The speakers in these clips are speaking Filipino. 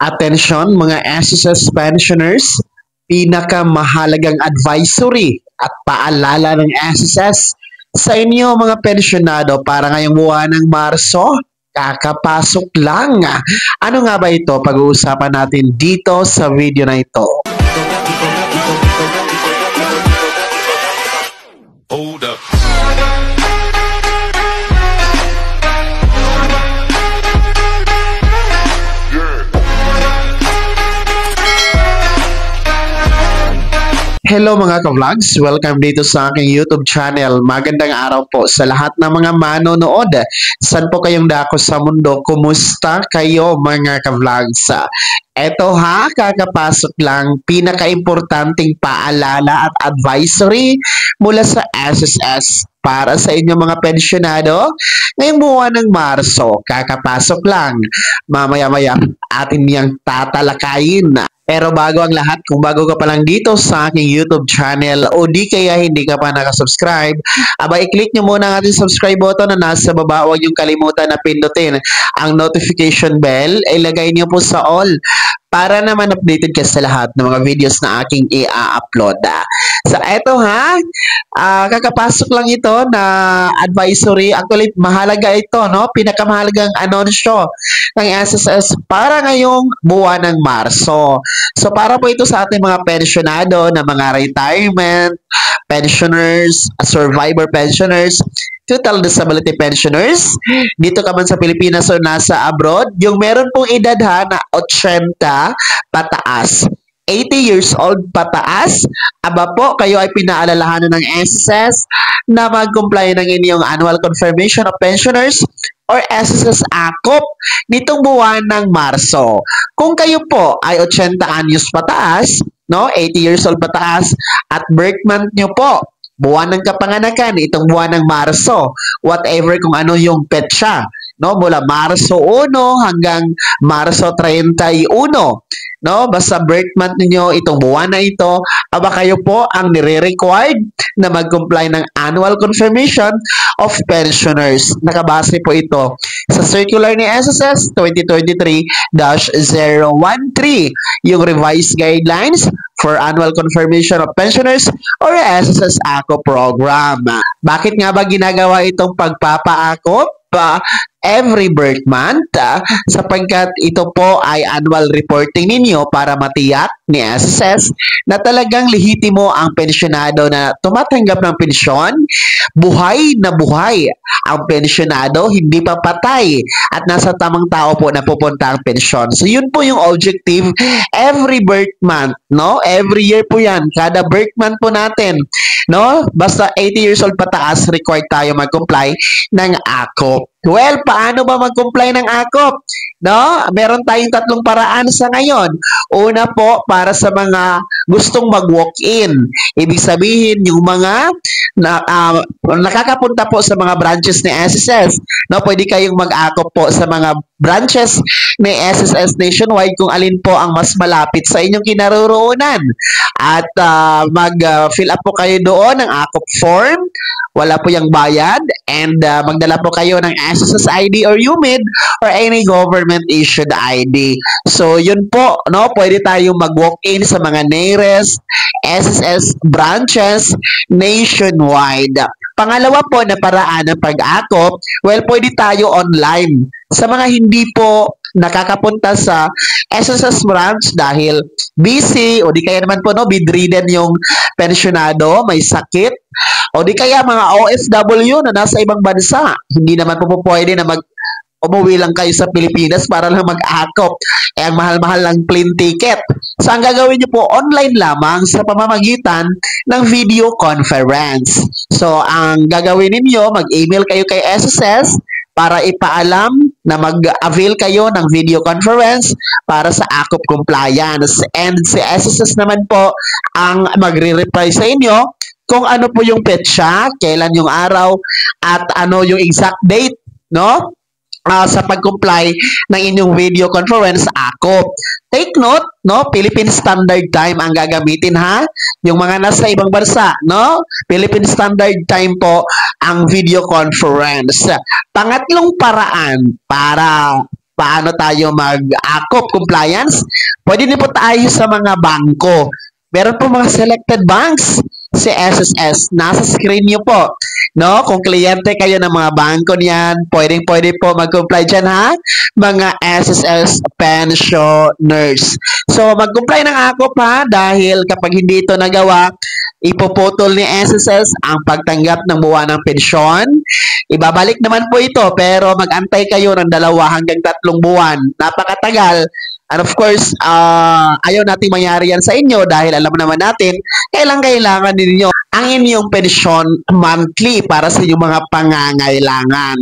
Atensyon mga SSS pensioners, pinakamahalagang advisory at paalala ng SSS sa inyo mga pensyonado para ngayong buwan ng Marso, kakapasok lang. Ano nga ba ito? Pag-uusapan natin dito sa video na ito. Hold up. Hello mga ka-vlogs! Welcome dito sa aking YouTube channel. Magandang araw po sa lahat ng mga manonood. Saan po kayong dako sa mundo? Kumusta kayo mga ka-vlogs? Eto kakapasok lang, pinaka-importanting paalala at advisory mula sa SSS para sa inyong mga pensyonado ngayong buwan ng Marso. Kakapasok lang, mamaya-maya atin niyang tatalakayin. Pero bago ang lahat, kung bago ka pa lang dito sa aking YouTube channel o di kaya hindi ka pa nakasubscribe, i-click nyo muna ang ating subscribe button na nasa baba. Huwag nyo kalimutan na pindutin ang notification bell. Ilagay nyo po sa all para naman updated ka sa lahat ng mga videos na aking i-upload. So, eto kakapasok lang ito na advisory. Actually, mahalaga ito, no? Pinakamahalagang anunsyo ng SSS para ngayong buwan ng Marso. So, para po ito sa ating mga pensyonado na mga retirement pensioners, survivor pensioners, total disability pensioners, dito ka man sa Pilipinas o nasa abroad, yung meron pong edad na 80 pataas. 80 years old pataas, aba po, kayo ay pinaalalahanan ng SSS na mag-comply ng inyong annual confirmation of pensioners or SSS ACOP nitong buwan ng Marso. Kung kayo po ay 80 anyos pataas, no, 80 years old pataas, at birth month nyo po, buwan ng kapanganakan, itong buwan ng Marso, whatever kung ano yung petsa, no, mula Marso 1 hanggang Marso 31, no, basta birth month niyo itong buwan na ito, aba kayo po ang nire-required na mag-comply ng annual confirmation of pensioners. Nakabase po ito sa circular ni SSS 2023-013, yung revised guidelines for annual confirmation of pensioners or SSS ACO program. Bakit nga ba ginagawa itong pagpapa-ACO every birth month? Sapagkat ito po ay annual reporting ninyo para matiyak ni SSS na talagang lehitimo ang pensyonado na tumatanggap ng pensyon, buhay na buhay ang pensyonado, hindi pa patay at nasa tamang tao po na pupunta ang pensyon. So yun po yung objective every birth month, no? Every year po yan, kada birth month po natin, no? Basta 80 years old pataas, required tayo mag-comply ng ACOP. Well, paano ba mag-comply ng ACOP? No? Meron tayong tatlong paraan sa ngayon. Una po, para sa mga gustong mag-walk-in. Ibig sabihin, yung mga nakakapunta po sa mga branches ni SSS. No? Pwede kayong mag-ACOP po sa mga branches ni SSS nationwide kung alin po ang mas malapit sa inyong kinaroroonan. At mag-fill up po kayo doon ng ACOP form. Wala po yung bayad, and magdala po kayo ng SSS ID or UMID or any government issued ID. So yun po, no, pwede tayong mag-walk-in sa mga nearest SSS branches nationwide. Pangalawa po na paraan ng pag-ACOP, well, pwede tayo online. Sa mga hindi po nakakapunta sa SSS branch dahil busy o di kaya naman po bedridden yung pensyonado, may sakit, o di kaya mga OFW na nasa ibang bansa, hindi naman po pwede na umuwi lang kayo sa Pilipinas para lang mag-ACOP. Ang mahal-mahal ng plane ticket. So, ang gagawin nyo po, online lamang sa pamamagitan ng video conference. So, ang gagawin ninyo, mag-email kayo kay SSS para ipaalam na mag-avail kayo ng video conference para sa ACOP compliance. And si SSS naman po ang magre-reply sa inyo kung ano po yung petsa, kailan yung araw, at ano yung exact date, no? Sa pag-comply ng inyong video conference ACOP. Take note, no? Philippine Standard Time ang gagamitin, yung mga nasa ibang bansa, no? Philippine Standard Time po ang video conference. Pangatlong paraan para paano tayo mag-akop compliance, pwede din po tayo sa mga bangko. Meron po mga selected banks si SSS. Nasa screen nyo po. No? Kung kliyente kayo ng mga bangko niyan, pwede po mag-comply dyan ha, mga SSS pensioners. So, mag-comply ng akop ha, dahil kapag hindi ito nagawa, ipoputol ni SSS ang pagtanggap ng buwan ng pensyon. Ibabalik naman po ito, pero mag-antay kayo ng 2 hanggang 3 buwan. Napakatagal. And of course, ayaw natin mangyari yan sa inyo dahil alam naman natin, kailangan ninyo ang inyong pensyon monthly para sa inyong mga pangangailangan.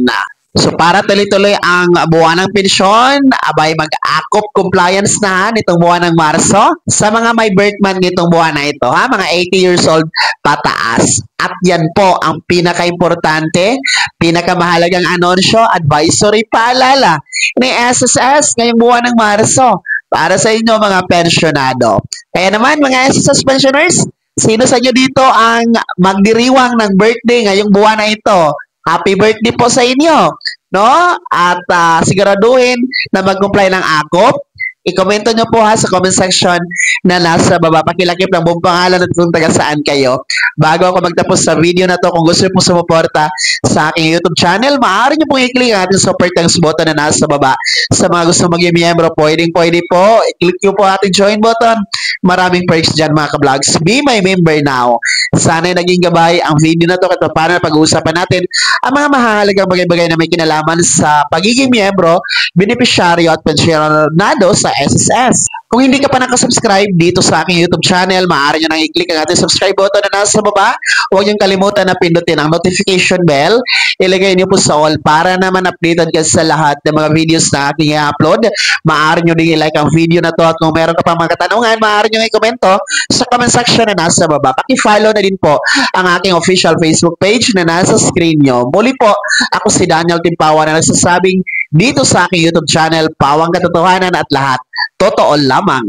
So para tuloy-tuloy ang buwan ng pensyon, abay mag-akop compliance na nitong buwan ng Marso sa mga may birth month nitong buwan na ito, ha, mga 80 years old pataas. At yan po ang pinaka-importante, pinakamahalagang anunsyo, advisory paalala ni SSS ngayong buwan ng Marso para sa inyo mga pensyonado. Kaya naman mga SSS pensioners, sino sa inyo dito ang magdiriwang ng birthday ngayong buwan na ito? Happy birthday po sa inyo, no? At siguraduhin na mag-comply ng akop. I-komento nyo po ha sa comment section na nasa baba. Pakilakip ng buong pangalan at kung taga saan kayo. Bago ako magtapos sa video na to, kung gusto nyo po sumuporta sa aking YouTube channel, maaari nyo pong i-click ang ating super thanks button na nasa baba. Sa mga gusto maging miyembro, pwede po. I-click nyo po ating join button. Maraming perks dyan mga ka-vlogs. Be my member now. Sana'y naging gabay ang video na to at paano na pag-uusapan natin ang mga mahalagang bagay-bagay na may kinalaman sa pagiging miyembro, benepisyaryo at pensyonado sa SSS. Kung hindi ka pa nakasubscribe dito sa aking YouTube channel, maaari nyo nang i-click ang ating subscribe button na nasa baba. Huwag niyong kalimutan na pindutin ang notification bell. Ilagay niyo po sa all para naman updated ka sa lahat ng mga videos na ating i-upload. Maaari nyo din i-like ang video na to at kung meron ka pang mga katanungan, maaari nyo i-komento sa comment section na nasa baba. Paki-follow na din po ang aking official Facebook page na nasa screen nyo. Muli po, ako si Daniel Timpawa na nagsasabing dito sa aking YouTube channel, pawang katotohanan at lahat totoo lamang.